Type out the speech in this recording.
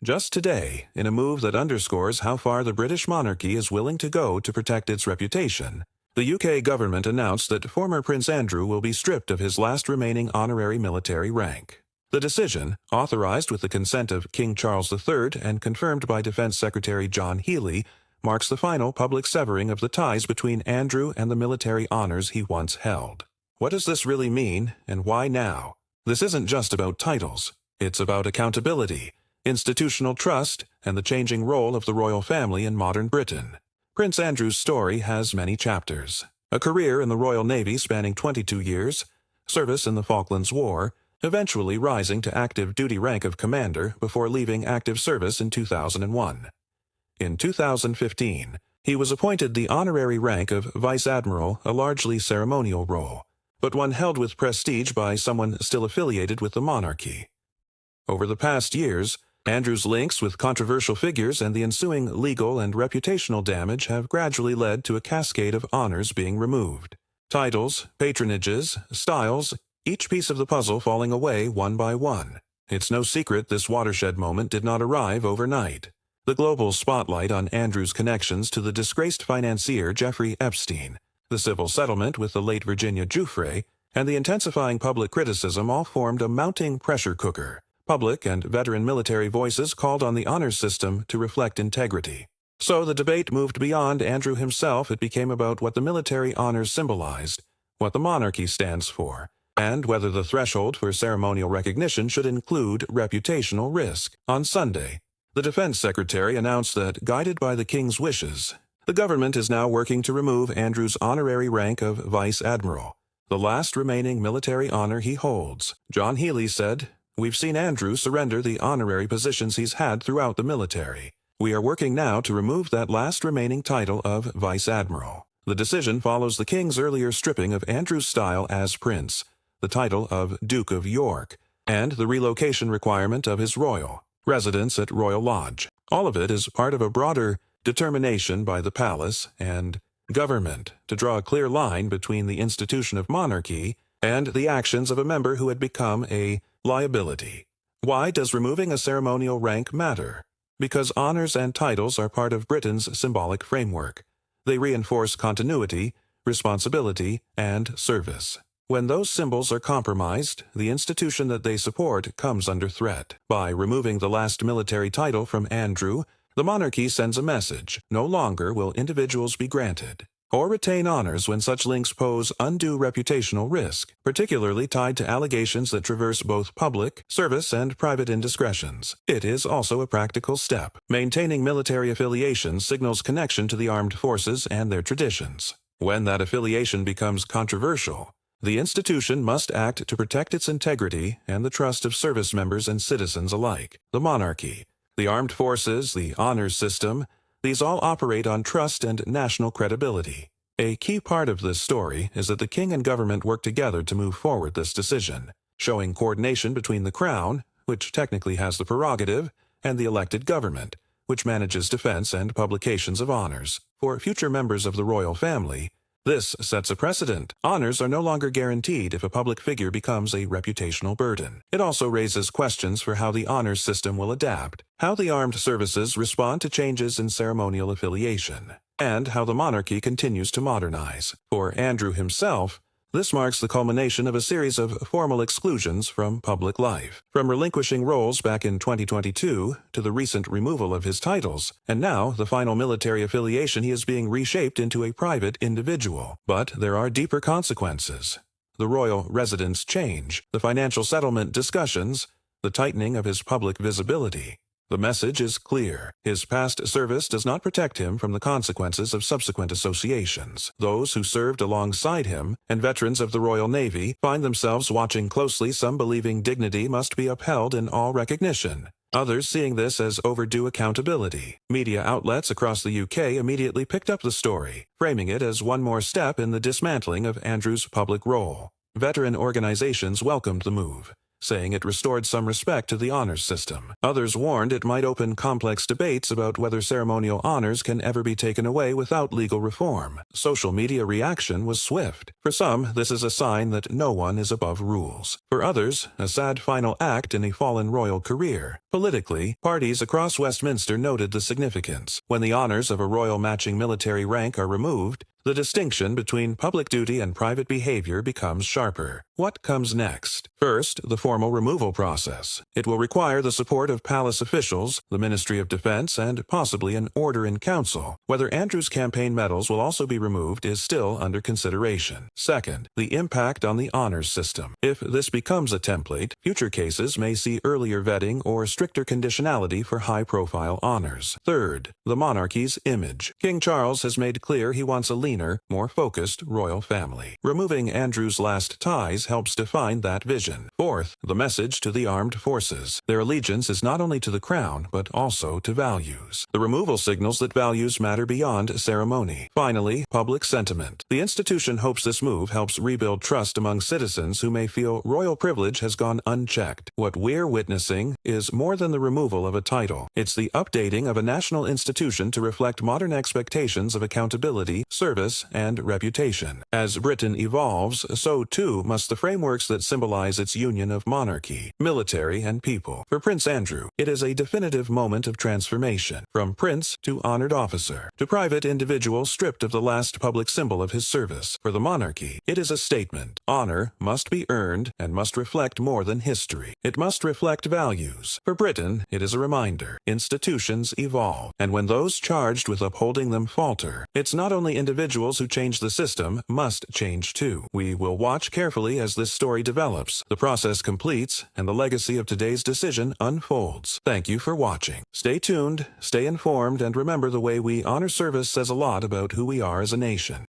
just today, in a move that underscores how far the British monarchy is willing to go to protect its reputation, the UK government announced that former Prince Andrew will be stripped of his last remaining honorary military rank. The decision, authorized with the consent of King Charles III and confirmed by Defense Secretary John Healey, marks the final public severing of the ties between Andrew and the military honors he once held. What does this really mean, and why now? This isn't just about titles. It's about accountability, institutional trust, and the changing role of the royal family in modern Britain. Prince Andrew's story has many chapters. A career in the Royal Navy spanning 22 years, service in the Falklands War, eventually rising to active duty rank of commander before leaving active service in 2001. In 2015, he was appointed the honorary rank of Vice Admiral, a largely ceremonial role, but one held with prestige by someone still affiliated with the monarchy. Over the past years, Andrew's links with controversial figures and the ensuing legal and reputational damage have gradually led to a cascade of honors being removed. Titles, patronages, styles, each piece of the puzzle falling away one by one. It's no secret this watershed moment did not arrive overnight. The global spotlight on Andrew's connections to the disgraced financier Jeffrey Epstein, the civil settlement with the late Virginia Giuffre, and the intensifying public criticism all formed a mounting pressure cooker. Public and veteran military voices called on the honors system to reflect integrity. So the debate moved beyond Andrew himself. It became about what the military honors symbolized, what the monarchy stands for, and whether the threshold for ceremonial recognition should include reputational risk. On Sunday, the Defense Secretary announced that, guided by the King's wishes, the government is now working to remove Andrew's honorary rank of Vice Admiral, the last remaining military honor he holds. John Healey said, "We've seen Andrew surrender the honorary positions he's had throughout the military. We are working now to remove that last remaining title of Vice Admiral." The decision follows the King's earlier stripping of Andrew's style as Prince, the title of Duke of York, and the relocation requirement of his royal residence at Royal Lodge. All of it is part of a broader determination by the palace and government to draw a clear line between the institution of monarchy and the actions of a member who had become a liability. Why does removing a ceremonial rank matter? Because honors and titles are part of Britain's symbolic framework. They reinforce continuity, responsibility, and service. When those symbols are compromised, the institution that they support comes under threat. By removing the last military title from Andrew, the monarchy sends a message: no longer will individuals be granted or retain honors when such links pose undue reputational risk, particularly tied to allegations that traverse both public service and private indiscretions. It is also a practical step. Maintaining military affiliation signals connection to the armed forces and their traditions. When that affiliation becomes controversial, the institution must act to protect its integrity and the trust of service members and citizens alike. The monarchy, the armed forces, the honors system, these all operate on trust and national credibility. A key part of this story is that the King and government work together to move forward this decision, showing coordination between the Crown, which technically has the prerogative, and the elected government, which manages defense and publications of honors. For future members of the royal family, this sets a precedent. Honors are no longer guaranteed if a public figure becomes a reputational burden. It also raises questions for how the honors system will adapt, how the armed services respond to changes in ceremonial affiliation, and how the monarchy continues to modernize. For Andrew himself, this marks the culmination of a series of formal exclusions from public life, from relinquishing roles back in 2022 to the recent removal of his titles, and now the final military affiliation he is being reshaped into a private individual. But there are deeper consequences. The royal residence change, the financial settlement discussions, the tightening of his public visibility. The message is clear. His past service does not protect him from the consequences of subsequent associations. Those who served alongside him, and veterans of the Royal Navy, find themselves watching closely, some believing dignity must be upheld in all recognition, others seeing this as overdue accountability. Media outlets across the UK immediately picked up the story, framing it as one more step in the dismantling of Andrew's public role. Veteran organizations welcomed the move, saying it restored some respect to the honors system. Others warned it might open complex debates about whether ceremonial honors can ever be taken away without legal reform. Social media reaction was swift. For some, this is a sign that no one is above rules. For others, a sad final act in a fallen royal career. Politically, parties across Westminster noted the significance. When the honors of a royal matching military rank are removed, the distinction between public duty and private behavior becomes sharper. What comes next? First, the formal removal process. It will require the support of palace officials, the Ministry of Defense, and possibly an order in council. Whether Andrew's campaign medals will also be removed is still under consideration. Second, the impact on the honors system. If this becomes a template, future cases may see earlier vetting or stricter conditionality for high-profile honors. Third, the monarchy's image. King Charles has made clear he wants a leaner, more focused royal family. Removing Andrew's last ties helps define that vision. Fourth, the message to the armed forces. Their allegiance is not only to the crown, but also to values. The removal signals that values matter beyond ceremony. Finally, public sentiment. The institution hopes this move helps rebuild trust among citizens who may feel royal privilege has gone unchecked. What we're witnessing is more than the removal of a title. It's the updating of a national institution to reflect modern expectations of accountability, service, and reputation. As Britain evolves, so too must the frameworks that symbolize its union of monarchy, military, and people. For Prince Andrew, it is a definitive moment of transformation, from prince to honored officer, to private individual stripped of the last public symbol of his service. For the monarchy, it is a statement. Honor must be earned and must reflect more than history. It must reflect values. For Britain, it is a reminder. Institutions evolve, and when those charged with upholding them falter, it's not only individuals who change the system must change too. We will watch carefully as this story develops, the process completes, and the legacy of today's decision unfolds. Thank you for watching. Stay tuned, stay informed, and remember the way we honor service says a lot about who we are as a nation.